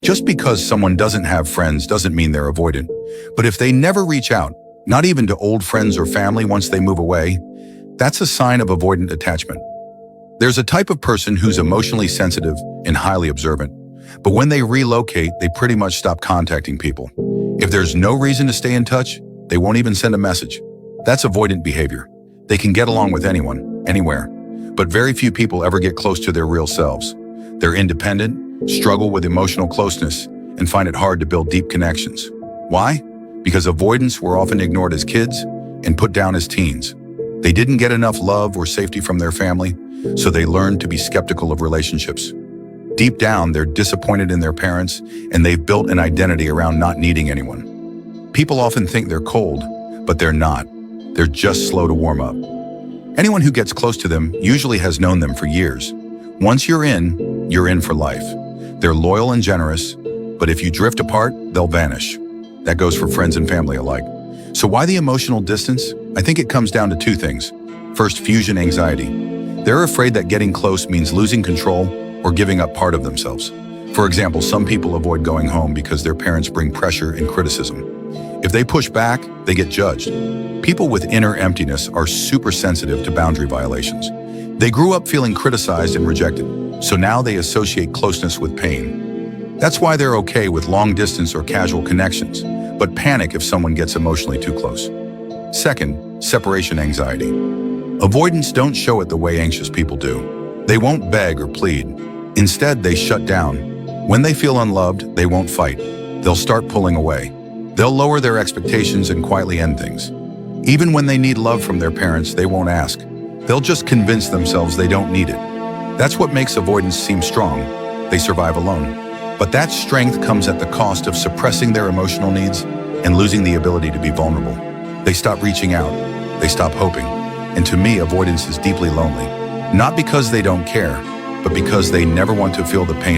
Just because someone doesn't have friends doesn't mean they're avoidant. But if they never reach out, not even to old friends or family once they move away, that's a sign of avoidant attachment. There's a type of person who's emotionally sensitive and highly observant, but when they relocate, they pretty much stop contacting people. If there's no reason to stay in touch, they won't even send a message. That's avoidant behavior. They can get along with anyone, anywhere, but very few people ever get close to their real selves. They're independent, struggle with emotional closeness, and find it hard to build deep connections. Why? Because avoidants were often ignored as kids and put down as teens. They didn't get enough love or safety from their family, so they learned to be skeptical of relationships. Deep down, they're disappointed in their parents, and they've built an identity around not needing anyone. People often think they're cold, but they're not. They're just slow to warm up. Anyone who gets close to them usually has known them for years. Once you're in for life. They're loyal and generous, but if you drift apart, they'll vanish. That goes for friends and family alike. So why the emotional distance? I think it comes down to two things. First, fusion anxiety. They're afraid that getting close means losing control or giving up part of themselves. For example, some people avoid going home because their parents bring pressure and criticism. If they push back, they get judged. People with inner emptiness are super sensitive to boundary violations. They grew up feeling criticized and rejected, so now they associate closeness with pain. That's why they're okay with long distance or casual connections, but panic if someone gets emotionally too close. Second, separation anxiety. Avoidants don't show it the way anxious people do. They won't beg or plead. Instead, they shut down. When they feel unloved, they won't fight. They'll start pulling away. They'll lower their expectations and quietly end things. Even when they need love from their parents, they won't ask. They'll just convince themselves they don't need it. That's what makes avoidance seem strong. They survive alone. But that strength comes at the cost of suppressing their emotional needs and losing the ability to be vulnerable. They stop reaching out. They stop hoping. And to me, avoidance is deeply lonely. Not because they don't care, but because they never want to feel the pain of